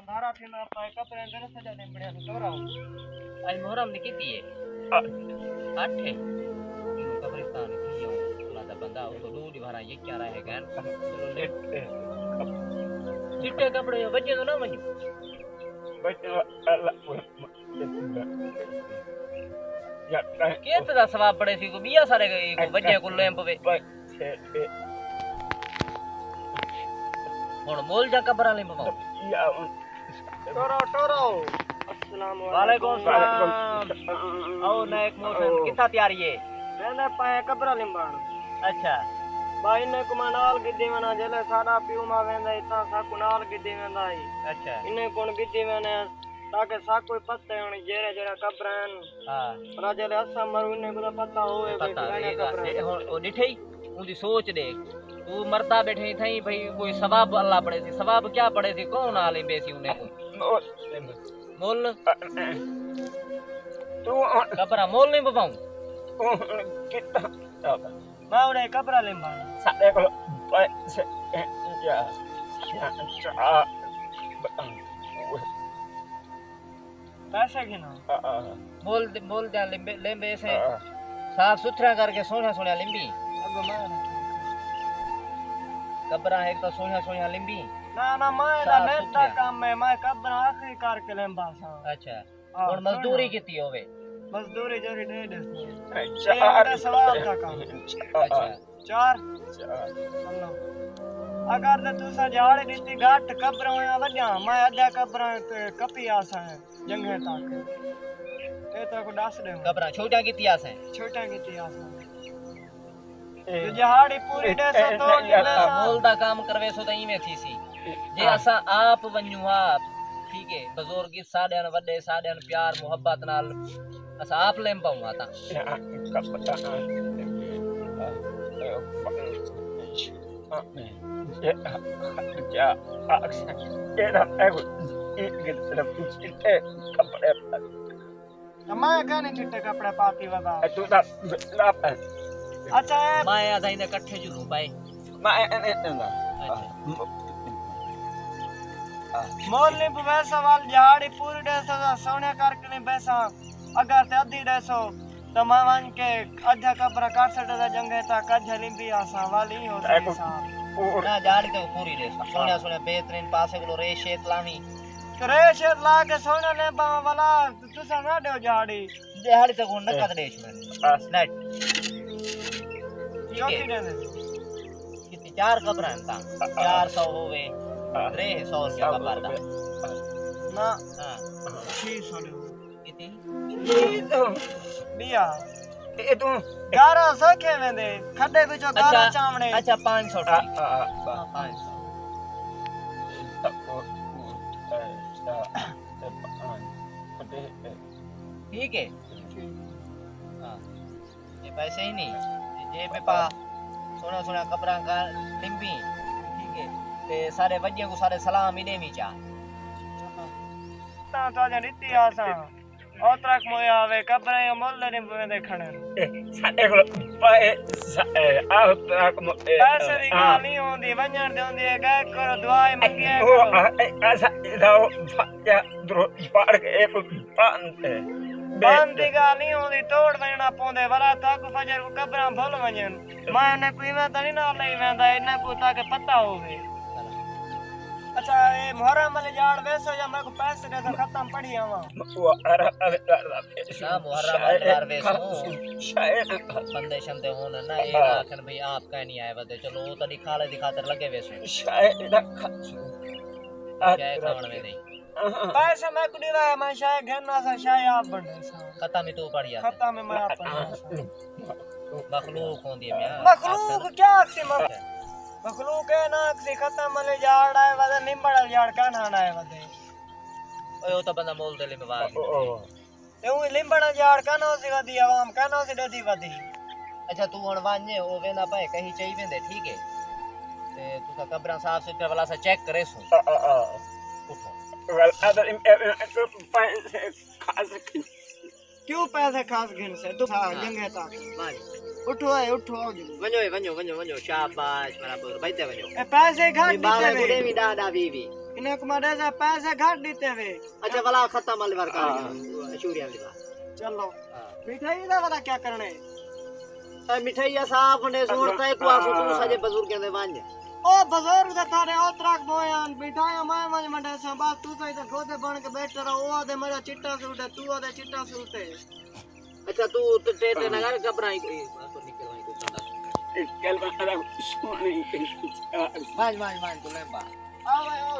अंधारा थी ना पाए कपड़े अंदर से जाने बढ़िया तो रहा आज मुहर्रम ने किती है 8 है कब्रिस्तान की हूं अल्लाह दा बंदा वो तो दूर भरा ये क्या रहेगा चिट्टे कपड़े बच्चे तो ना मनी केत दा सवाब पड़े सी को बिया सारे को बच्चे को लैंप वे हुन मोल जा कब्र ले पवाओ टोरो अस्सलाम वालेकुम सलाम आओ नायक मोहसन किथा तैयारी है मैंने पाए कब्र लिंबान अच्छा भाई ने कुमानाल गिद्दी वना जले सारा पियो मा वेंदा इतना सा कुनाल गिद्दी वेंदा ही अच्छा इने कोण गिद्दी वेने ताके सा कोई पत्ते होनी जेरे जेरा कब्रन हां पर जले असा मरू ने को पता होवे भाई पुराने कब्र हुन ओ दिठई उनदी सोच देख तू मरदा बैठे थई भाई कोई सवाब अल्लाह पड़े सी सवाब क्या पड़े सी कौन आले बेसी उने को मोल तू कब्र मोल नहीं पवाऊं मैं उड़े कब्र लिंबान साडे को या पैसे गिनो मोल जा लेंबे से साफ सुथरा करके सोना सोना लिंबी अगो मैं कब्र है तो सोना सोना लिंबी ना ना मैं दा नेता काम में मैं कब्र आखिरी करके लिंबा सा अच्छा और मजदूरी कितनी होवे मजदूरी जरी दे दे चार सवाल का काम अच्छा चार चलो अगर ते तू सा जाड़ दीती घाट कब्र होया वड्या मैं अद्धा कब्र कपी आसा है जंगे तक ते तो को दस दे कब्र छोटा कितनी आसे छोटा की आसा ते जहाड़ी पूरी दे सो तो मोल दा काम करवे सो तई में थी सी जे असा आप वन्यू आप ठीक है बुजुर्ग साडन वड्डे साडन प्यार मोहब्बत नाल असा आप लेम पाऊं आता मैं कहने चिट्टे कपड़े पाती वदा अच्छा मैं आधा इने इकट्ठे जुलू भाई मोल ने वैसा वाल झाड़ी पूरी दे सो सोने करके ने पैसा अगर ते अधी दे सो तो मैं वन के अधा कब्र काट सटे दा जंगे ता कज लिंबी आसा वाली हो सा ना जाड़ी तो पूरी दे सोना सोना बेहतरीन पासे को रेशेत लावी तो रेशेत ला के सोने ले बा वाला तू ना दे झाड़ी दिहाड़ी तो कोन नकद देश में नेट चौथी दे कितनी 4 कब्र हैं ता 400 होवे 300 रुपया का पर्दा ना हां 600 कितनी बिया ए तू 1100 के में दे खड्डे बिचो 11 चावणे अच्छा 500 ठीक 500 ठीक है हां ये पैसे ही नहीं जे पे पा सोना सोना कपड़ा का लिंबी ठीक है ते सारे वज्जे को सारे सलाम ही देवी चा ता तो रीति आसा ओतरक मोया आवे कब्र मोल ने देखणे साडे को पैसे दी गाल नहीं होंदी वंजण दे होंदी है गए करो दुआई मंगिया करो ऐसा इधर या द्रो पाड़ के एक बान दी गाल नहीं होंदी तोड़ वणना पोंदे वाला तक फजर को कब्रां भूल वंजन मैं ने कोई में त नहीं ना लई वेंदा इने को ताके पता होवे अच्छा ये मुहर्रम वाले जाड़ वैसो या मैं को पैसे दे तो खत्म पड़ी आवा ना मुहर्रम अल्लाह वैसो शायद बंदे शंदे होन ना एक आखन भाई आप कह नहीं आए बदे चलो वो तो दिखाले दिखातर लगे वैसो शायद क्या खावन में नहीं पैसे मैं को दिवा मैं शायद घरना सा शायद आप बंदे सा खत्म ही तो पड़ गया खत्म में मैं अपन मखलूक होंदी है मियां मखलूक क्या अक्सी मखलूक है ना अक्सी खत्म वाले जाड़ आए वदे निंबड़ जाड़ का ना आए वदे ओए तो बंदा मोल दे ले में वाग ते वो लिंबड़ जाड़ का ना सी वदी आवाम का ना सी ददी वदी अच्छा तू हुन वाने ओ वेंदा पाए कहीं चाहिए वेंदे ठीक है ते तू का कब्रा साफ सुथरा वाला सा चेक करे सो उठो अदर पैसे खास क्यों पैसे खास गिन से तू जंगे ता उठो है उठो वञो शाबाश बराबर बैठे वञो ए पैसे घाट बाबा दीते गुडे भी दादा बीवी इन्हें कुमारे से पैसे घट देते वे अच्छा वाला खत्म वाले बार का शूरिया वाली बार चलो हां मिठाई का वाला क्या करने ए मिठाई साफ ने सोड़ता है कुआ को तू सजे बुजुर्ग दे वांज ओ बुजुर्ग दे थारे ओतरक बोयान मिठाई मैं मंज मंडे से बात तू तो गोदे बन के बैठ रहा ओ दे मेरा चिट्टा सूट है तू दे चिट्टा सूट है अच्छा तू टेटे ना कर घबराई कोई तो निकलवाई कोई चंदा कल वाला सोने मान मान मान तू ले बा आओ आओ